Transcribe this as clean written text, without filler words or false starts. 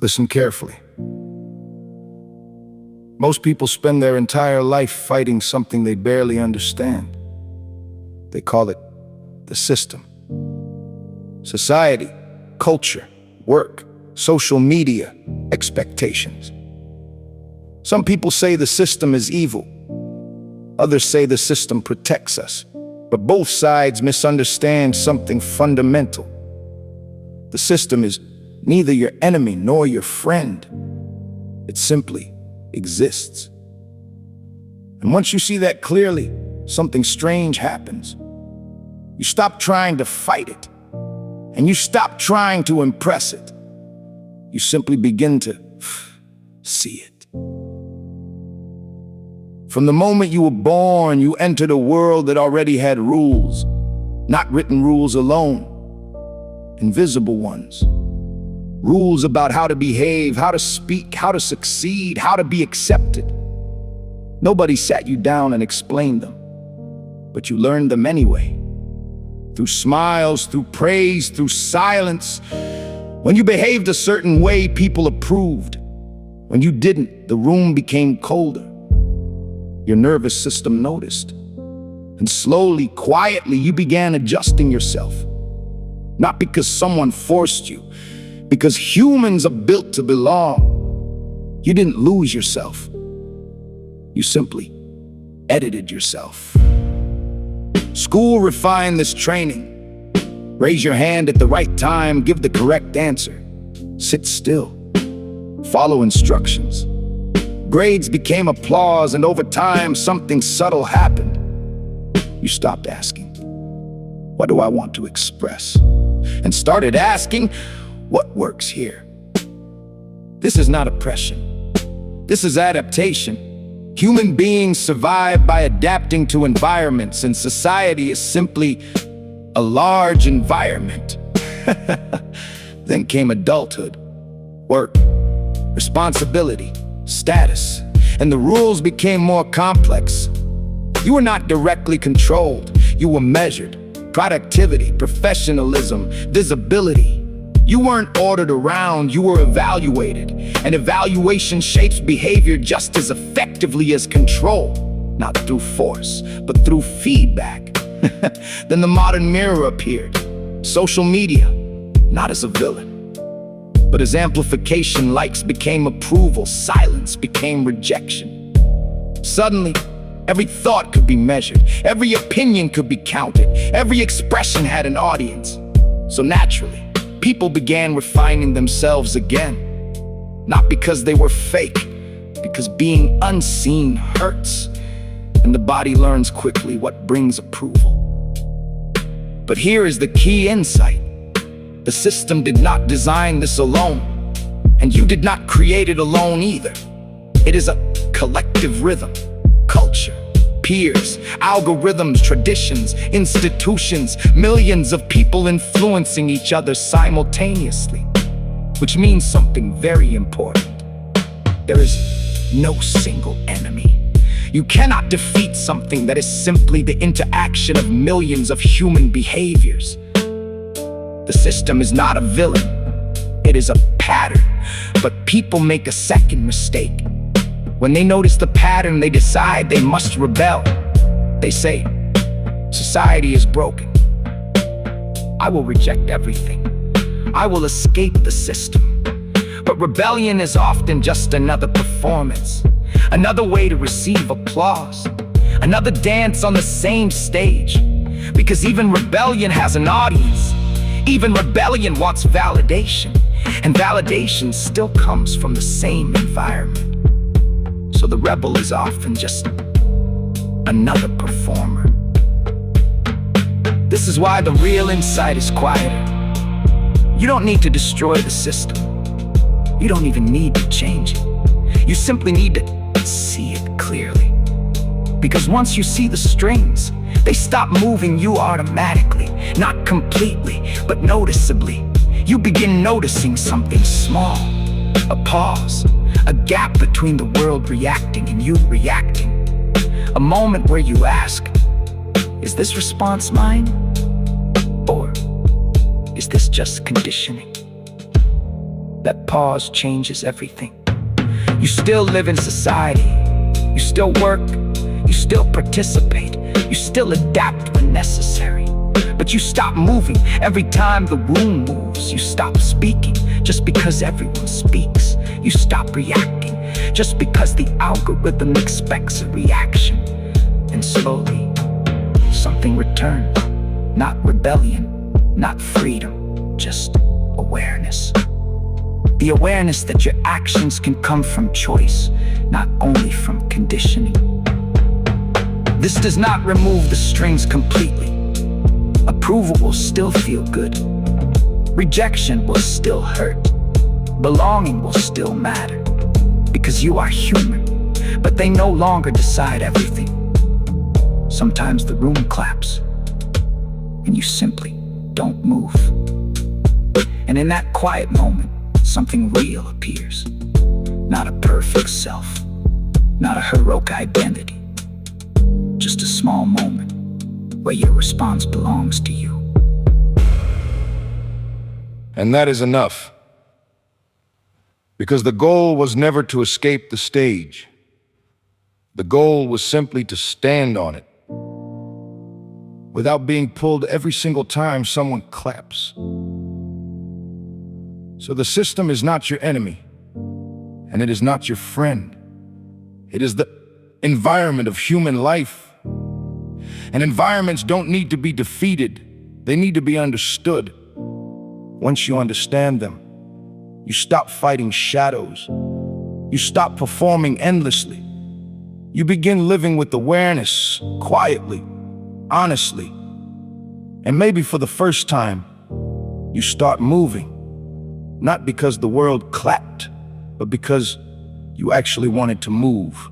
Listen carefully. Most people spend their entire life fighting something they barely understand. They call it the system. Society, culture, work, social media, expectations. Some people say the system is evil. Others say the system protects us. But both sides misunderstand something fundamental. The system is neither your enemy nor your friend. It simply exists. And once you see that clearly, something strange happens. You stop trying to fight it, and you stop trying to impress it. You simply begin to see it. From the moment you were born, you entered a world that already had rules. Not written rules alone, invisible ones. Rules about how to behave, how to speak, how to succeed, how to be accepted. Nobody sat you down and explained them, but you learned them anyway. Through smiles, through praise, through silence. When you behaved a certain way, people approved. When you didn't, the room became colder. Your nervous system noticed. And slowly, quietly, you began adjusting yourself. Not because someone forced you, because humans are built to belong. You didn't lose yourself. You simply edited yourself. School refined this training. Raise your hand at the right time, give the correct answer. Sit still. Follow instructions. Grades became applause, and over time, something subtle happened. You stopped asking, "What do I want to express?" and started asking, "What works here?" This is not oppression. This is adaptation. Human beings survive by adapting to environments, and society is simply a large environment. Then came adulthood, work, responsibility, status, and the rules became more complex. You were not directly controlled. You were measured. Productivity, professionalism, visibility. You weren't ordered around, you were evaluated. And evaluation shapes behavior just as effectively as control. Not through force, but through feedback. Then the modern mirror appeared. Social media, not as a villain, but as amplification. Likes became approval, silence became rejection. Suddenly, every thought could be measured, every opinion could be counted, every expression had an audience. So naturally, people began refining themselves again. Not because they were fake, because being unseen hurts, and the body learns quickly what brings approval. But here is the key insight. The system did not design this alone, and you did not create it alone either. It is a collective rhythm, culture, peers, algorithms, traditions, institutions, millions of people influencing each other simultaneously. Which means something very important. There is no single enemy. You cannot defeat something that is simply the interaction of millions of human behaviors. The system is not a villain. It is a pattern. But people make a second mistake. When they notice the pattern, they decide they must rebel. They say, "Society is broken. I will reject everything. I will escape the system." But rebellion is often just another performance, another way to receive applause, another dance on the same stage. Because even rebellion has an audience. Even rebellion wants validation, and validation still comes from the same environment. So the rebel is often just another performer. This is why the real insight is quieter. You don't need to destroy the system. You don't even need to change it. You simply need to see it clearly. Because once you see the strings, they stop moving you automatically. Not completely, but noticeably. You begin noticing something small. A pause, a gap between the world reacting and you reacting. A moment where you ask, is this response mine? Or is this just conditioning? That pause changes everything. You still live in society. You still work. You still participate. You still adapt when necessary. But you stop moving every time the room moves. You stop speaking just because everyone speaks. You stop reacting just because the algorithm expects a reaction. And slowly, something returns. Not rebellion, not freedom, just awareness. The awareness that your actions can come from choice, not only from conditioning. This does not remove the strings completely. Approval will still feel good. Rejection will still hurt. Belonging will still matter. Because you are human, but they no longer decide everything. Sometimes the room claps, and you simply don't move. And in that quiet moment, something real appears. Not a perfect self, not a heroic identity. Just a small moment where your response belongs to you. And that is enough. Because the goal was never to escape the stage. The goal was simply to stand on it, without being pulled every single time someone claps. So the system is not your enemy, and it is not your friend. It is the environment of human life. And environments don't need to be defeated. They need to be understood. Once you understand them, you stop fighting shadows. You stop performing endlessly. You begin living with awareness, quietly, honestly. And maybe for the first time, you start moving. Not because the world clapped, but because you actually wanted to move.